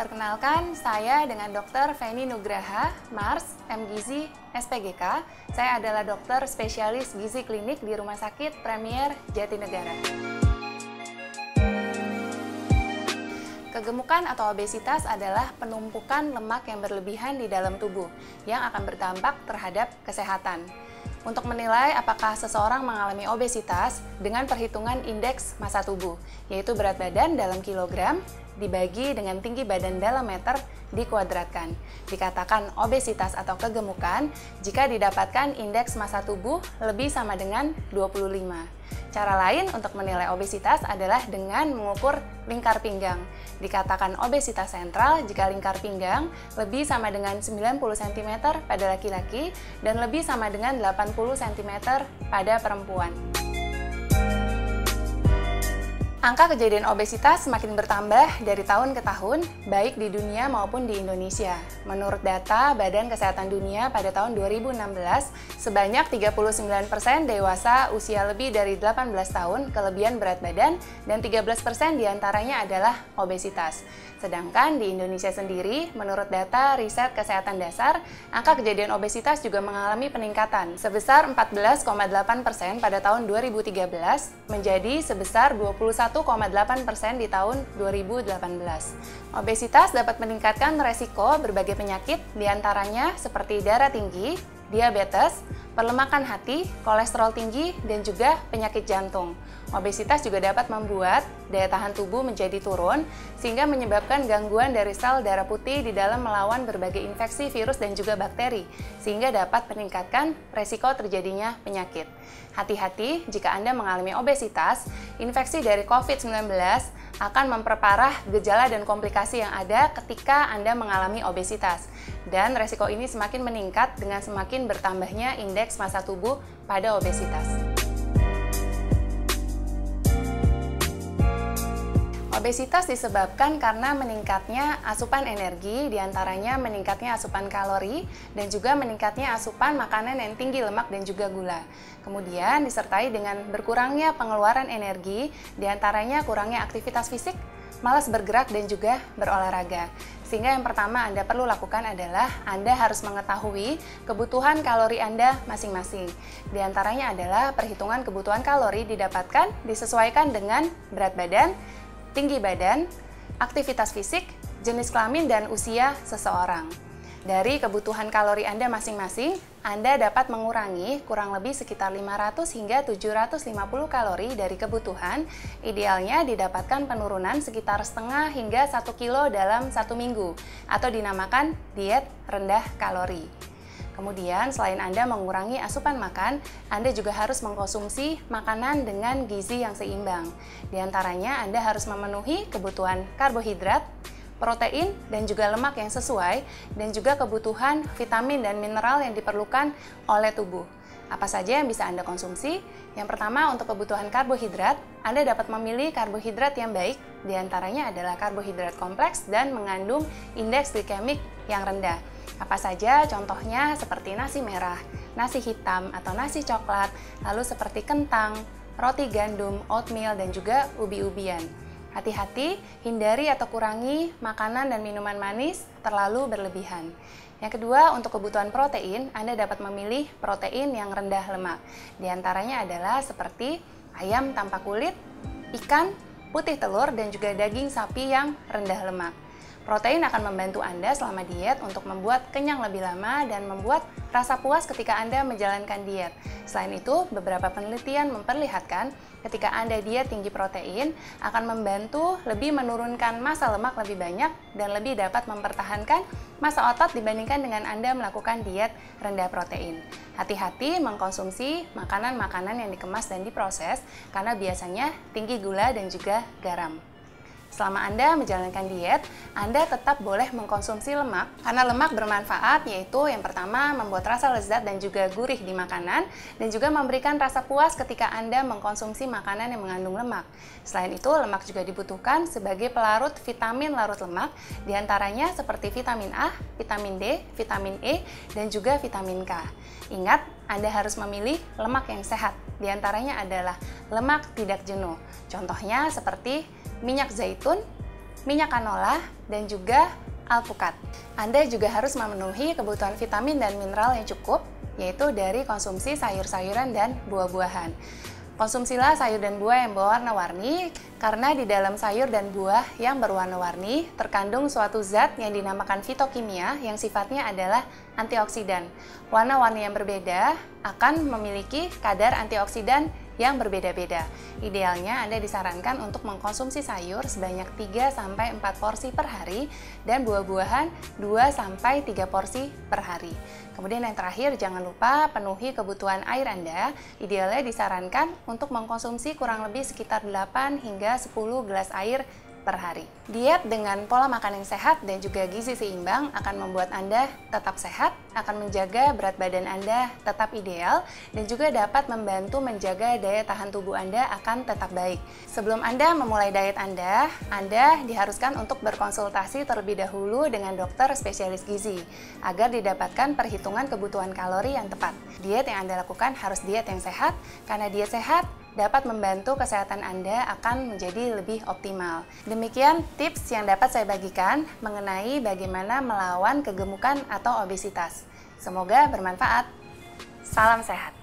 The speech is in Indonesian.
Perkenalkan, saya dengan Dr. Feni Nugraha, MARS, MGizi, SPGK. Saya adalah dokter spesialis gizi klinik di Rumah Sakit Premier Jatinegara. Kegemukan atau obesitas adalah penumpukan lemak yang berlebihan di dalam tubuh yang akan berdampak terhadap kesehatan. Untuk menilai apakah seseorang mengalami obesitas dengan perhitungan indeks massa tubuh, yaitu berat badan dalam kilogram dibagi dengan tinggi badan dalam meter dikuadratkan. Dikatakan obesitas atau kegemukan jika didapatkan indeks massa tubuh lebih sama dengan 25. Cara lain untuk menilai obesitas adalah dengan mengukur lingkar pinggang. Dikatakan obesitas sentral jika lingkar pinggang lebih sama dengan 90 cm pada laki-laki dan lebih sama dengan 80 cm pada perempuan. Angka kejadian obesitas semakin bertambah dari tahun ke tahun, baik di dunia maupun di Indonesia. Menurut data Badan Kesehatan Dunia pada tahun 2016, sebanyak 39% dewasa usia lebih dari 18 tahun kelebihan berat badan dan 13% diantaranya adalah obesitas. Sedangkan di Indonesia sendiri, menurut data Riset Kesehatan Dasar, angka kejadian obesitas juga mengalami peningkatan sebesar 14,8% pada tahun 2013 menjadi sebesar 21,8% di tahun 2018. Obesitas dapat meningkatkan resiko berbagai penyakit, diantaranya seperti darah tinggi, diabetes, perlemakan hati, kolesterol tinggi, dan juga penyakit jantung. Obesitas juga dapat membuat daya tahan tubuh menjadi turun, sehingga menyebabkan gangguan dari sel darah putih di dalam melawan berbagai infeksi virus dan juga bakteri, sehingga dapat meningkatkan resiko terjadinya penyakit. Hati-hati jika Anda mengalami obesitas, infeksi dari COVID-19 akan memperparah gejala dan komplikasi yang ada ketika Anda mengalami obesitas. Dan resiko ini semakin meningkat dengan semakin bertambahnya indeks massa tubuh pada obesitas. Obesitas disebabkan karena meningkatnya asupan energi, diantaranya meningkatnya asupan kalori, dan juga meningkatnya asupan makanan yang tinggi lemak dan juga gula. Kemudian disertai dengan berkurangnya pengeluaran energi, diantaranya kurangnya aktivitas fisik, malas bergerak, dan juga berolahraga. Sehingga yang pertama Anda perlu lakukan adalah Anda harus mengetahui kebutuhan kalori Anda masing-masing. Di antaranya adalah perhitungan kebutuhan kalori didapatkan disesuaikan dengan berat badan, tinggi badan, aktivitas fisik, jenis kelamin, dan usia seseorang. Dari kebutuhan kalori Anda masing-masing, Anda dapat mengurangi kurang lebih sekitar 500 hingga 750 kalori dari kebutuhan. Idealnya didapatkan penurunan sekitar setengah hingga 1 kilo dalam 1 minggu, atau dinamakan diet rendah kalori. Kemudian, selain Anda mengurangi asupan makan, Anda juga harus mengkonsumsi makanan dengan gizi yang seimbang. Di antaranya, Anda harus memenuhi kebutuhan karbohidrat, protein, dan juga lemak yang sesuai, dan juga kebutuhan vitamin dan mineral yang diperlukan oleh tubuh. Apa saja yang bisa Anda konsumsi? Yang pertama, untuk kebutuhan karbohidrat, Anda dapat memilih karbohidrat yang baik, di antaranya adalah karbohidrat kompleks dan mengandung indeks glikemik yang rendah. Apa saja contohnya seperti nasi merah, nasi hitam atau nasi coklat, lalu seperti kentang, roti gandum, oatmeal, dan juga ubi-ubian. Hati-hati, hindari atau kurangi makanan dan minuman manis terlalu berlebihan. Yang kedua, untuk kebutuhan protein, Anda dapat memilih protein yang rendah lemak. Di antaranya adalah seperti ayam tanpa kulit, ikan, putih telur, dan juga daging sapi yang rendah lemak. Protein akan membantu Anda selama diet untuk membuat kenyang lebih lama dan membuat rasa puas ketika Anda menjalankan diet. Selain itu, beberapa penelitian memperlihatkan ketika Anda diet tinggi protein akan membantu lebih menurunkan massa lemak lebih banyak dan lebih dapat mempertahankan massa otot dibandingkan dengan Anda melakukan diet rendah protein. Hati-hati mengkonsumsi makanan-makanan yang dikemas dan diproses karena biasanya tinggi gula dan juga garam. Selama Anda menjalankan diet, Anda tetap boleh mengkonsumsi lemak karena lemak bermanfaat, yaitu yang pertama membuat rasa lezat dan juga gurih di makanan dan juga memberikan rasa puas ketika Anda mengkonsumsi makanan yang mengandung lemak. Selain itu, lemak juga dibutuhkan sebagai pelarut vitamin larut lemak, diantaranya seperti vitamin A, vitamin D, vitamin E, dan juga vitamin K. Ingat, Anda harus memilih lemak yang sehat, diantaranya adalah lemak tidak jenuh. Contohnya seperti minyak zaitun, minyak canola, dan juga alpukat. Anda juga harus memenuhi kebutuhan vitamin dan mineral yang cukup, yaitu dari konsumsi sayur-sayuran dan buah-buahan. Konsumsilah sayur dan buah yang berwarna-warni, karena di dalam sayur dan buah yang berwarna-warni terkandung suatu zat yang dinamakan fitokimia yang sifatnya adalah antioksidan. Warna-warni yang berbeda akan memiliki kadar antioksidan yang berbeda-beda. Idealnya Anda disarankan untuk mengkonsumsi sayur sebanyak 3-4 porsi per hari dan buah-buahan 2-3 porsi per hari. Kemudian yang terakhir, jangan lupa penuhi kebutuhan air Anda. Idealnya disarankan untuk mengkonsumsi kurang lebih sekitar 8 hingga 10 gelas air per hari. Diet dengan pola makan yang sehat dan juga gizi seimbang akan membuat Anda tetap sehat, akan menjaga berat badan Anda tetap ideal, dan juga dapat membantu menjaga daya tahan tubuh Anda akan tetap baik. Sebelum Anda memulai diet Anda diharuskan untuk berkonsultasi terlebih dahulu dengan dokter spesialis gizi, agar didapatkan perhitungan kebutuhan kalori yang tepat. Diet yang Anda lakukan harus diet yang sehat, karena diet sehat dapat membantu kesehatan Anda akan menjadi lebih optimal. Demikian tips yang dapat saya bagikan mengenai bagaimana melawan kegemukan atau obesitas. Semoga bermanfaat. Salam sehat.